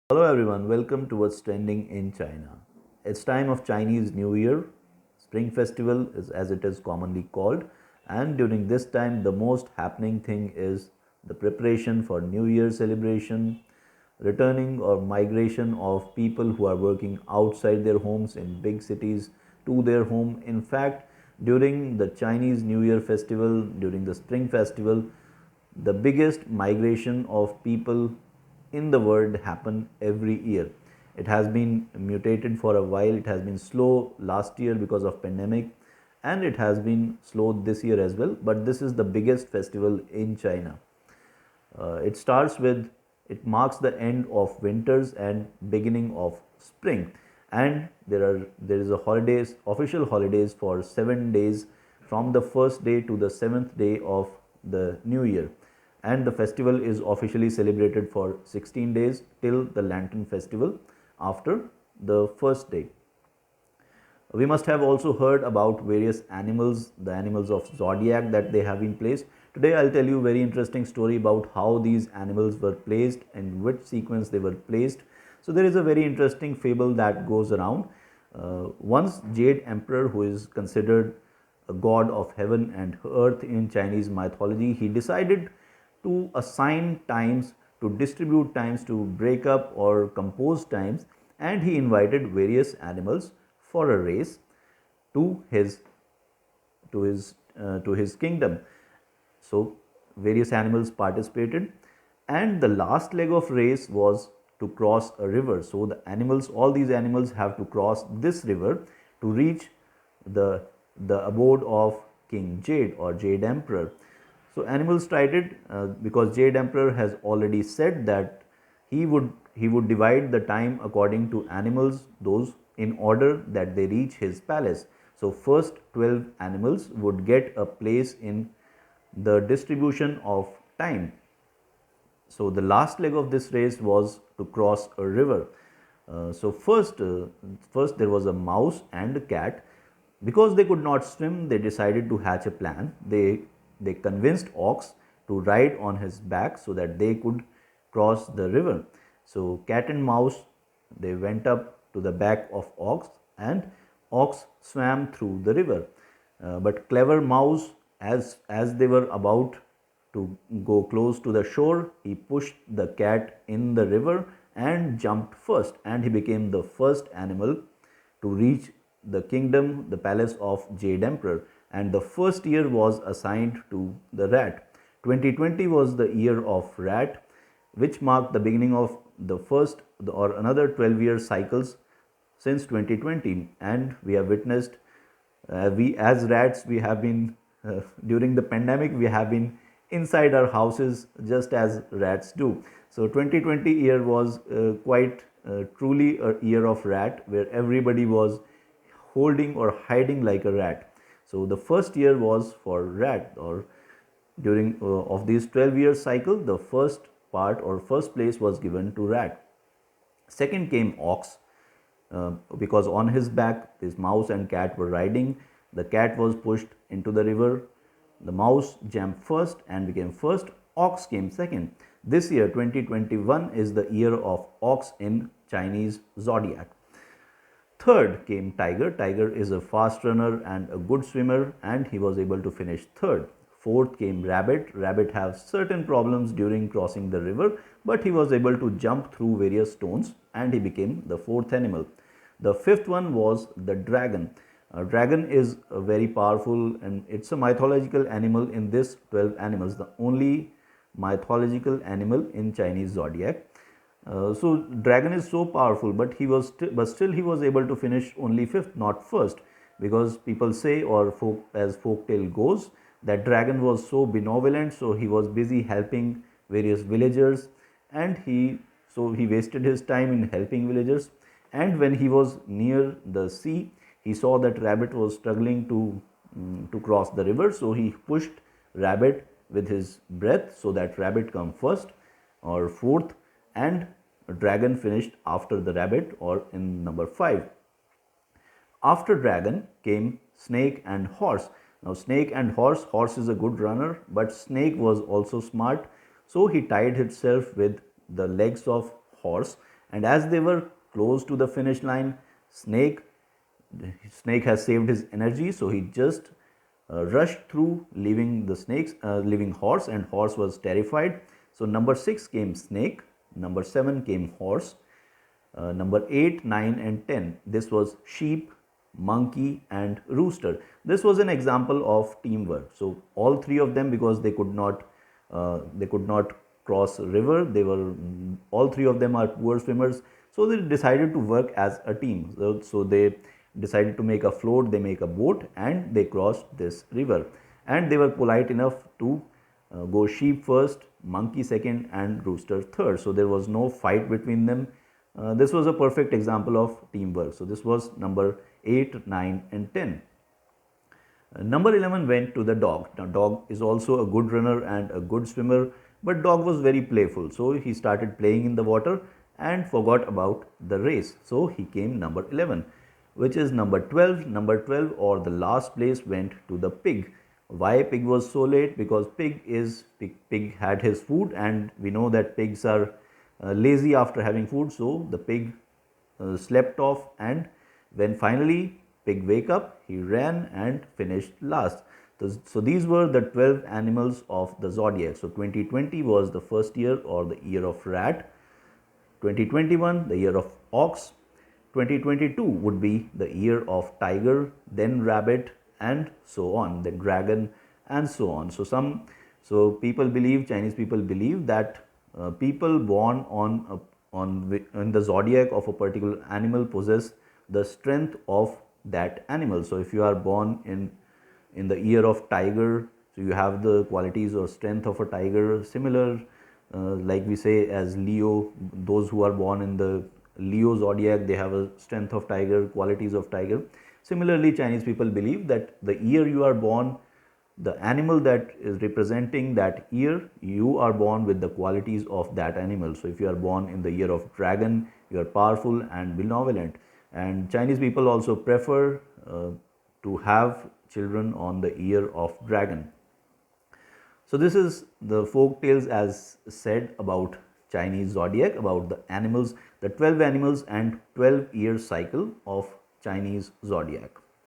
Hello everyone, welcome to What's Trending in China. It's time of Chinese New Year, Spring Festival is as it is commonly called, and during this time the most happening thing is the preparation for New Year celebration, returning or migration of people who are working outside their homes in big cities to their home. In fact, during the Chinese New Year festival, during the Spring Festival, the biggest migration of people in the world happen every year. It has been mutated for a while. It has been slow last year because of pandemic, and it has been slow this year as well. But this is the biggest festival in China. It starts with, it marks the end of winters and beginning of spring, and there is a holidays, official holidays for 7 days from the first day to the seventh day of the new year, and the festival is officially celebrated for 16 days till the Lantern Festival after the first day. We must have also heard about various animals, the animals of zodiac that they have been placed. Today I'll tell you a very interesting story about how these animals were placed and which sequence they were placed. So there is a very interesting fable that goes around. Once Jade Emperor, who is considered a god of heaven and earth in Chinese mythology, he decided to assign times, to distribute times, to break up or compose times, and he invited various animals for a race to his kingdom. So various animals participated, and the last leg of race was to cross a river. So the animals, all these animals have to cross this river to reach the the abode of King Jade or Jade Emperor. So animals tried it because Jade Emperor has already said that he would divide the time according to animals, those in order that they reach his palace. So first 12 animals would get a place in the distribution of time. So the last leg of this race was to cross a river. First there was a mouse and a cat. Because they could not swim, they decided to hatch a plan. They convinced Ox to ride on his back so that they could cross the river. So cat and mouse, they went up to the back of Ox, and Ox swam through the river. But clever mouse, as they were about to go close to the shore, he pushed the cat in the river and jumped first, and he became the first animal to reach the kingdom, the palace of Jade Emperor. And the first year was assigned to the rat. 2020 was the year of rat, which marked the beginning of the first or another 12-year cycles since 2020. And we have witnessed, we as rats, we have been during the pandemic, we have been inside our houses just as rats do. So 2020 year was quite truly a year of rat, where everybody was holding or hiding like a rat. So the first year was for rat, or during of these 12-year cycle, the first part or first place was given to rat. Second came ox, because on his back this mouse and cat were riding. The cat was pushed into the river. The mouse jumped first and became first. Ox came second. This year 2021 is the year of ox in Chinese zodiac. Third came tiger. Tiger is a fast runner and a good swimmer, and he was able to finish third. Fourth came rabbit. Rabbit has certain problems during crossing the river, but he was able to jump through various stones, and he became the fourth animal. The fifth one was the dragon. A dragon is a very powerful, and it's a mythological animal in this 12 animals, the only mythological animal in Chinese zodiac. So dragon is so powerful, but but still he was able to finish only fifth, not first, because people say, or as folk tale goes, that dragon was so benevolent, so he was busy helping various villagers, and he wasted his time in helping villagers. And when he was near the sea, he saw that rabbit was struggling to cross the river, so he pushed rabbit with his breath so that rabbit come first or fourth, and dragon finished after the rabbit or in number 5. After dragon came snake and horse. Now snake and horse is a good runner, but snake was also smart, so he tied himself with the legs of horse, And as they were close to the finish line, snake snake has saved his energy, so he just rushed through, leaving the leaving horse, and horse was terrified. So number 6 came snake, number 7 came horse, number 8, 9 and 10, this was sheep, monkey and rooster. This was an example of teamwork. So all three of them, because they could not cross a river, they were all three of them are poor swimmers, so they decided to work as a team. So they decided to make a float, they make a boat, and they crossed this river. And they were polite enough to go sheep first, monkey second and rooster third. So there was no fight between them. This was a perfect example of teamwork. So this was number 8, 9 and 10. Number 11 went to the dog. Now dog is also a good runner and a good swimmer, but dog was very playful. So he started playing in the water and forgot about the race. So he came number 11, which is number 12. Number 12, or the last place, went to the pig. Why pig was so late? Because pig had his food, and we know that pigs are lazy after having food. So the pig slept off, and when finally pig wake up, he ran and finished last. So these were the 12 animals of the zodiac. So 2020 was the first year, or the year of rat. 2021 the year of ox. 2022 would be the year of tiger, then rabbit, and so on, then dragon, and so on. So people believe, Chinese people believe that people born in the zodiac of a particular animal possess the strength of that animal. So if you are born in the year of tiger, so you have the qualities or strength of a tiger. Similar, like we say as Leo, those who are born in the Leo zodiac, they have a strength of tiger, qualities of tiger. Similarly, Chinese people believe that the year you are born, the animal that is representing that year, you are born with the qualities of that animal. So if you are born in the year of dragon, you are powerful and benevolent. And Chinese people also prefer to have children on the year of dragon. So this is the folk tales as said about Chinese zodiac, about the animals, the 12 animals and 12-year cycle of Chinese zodiac.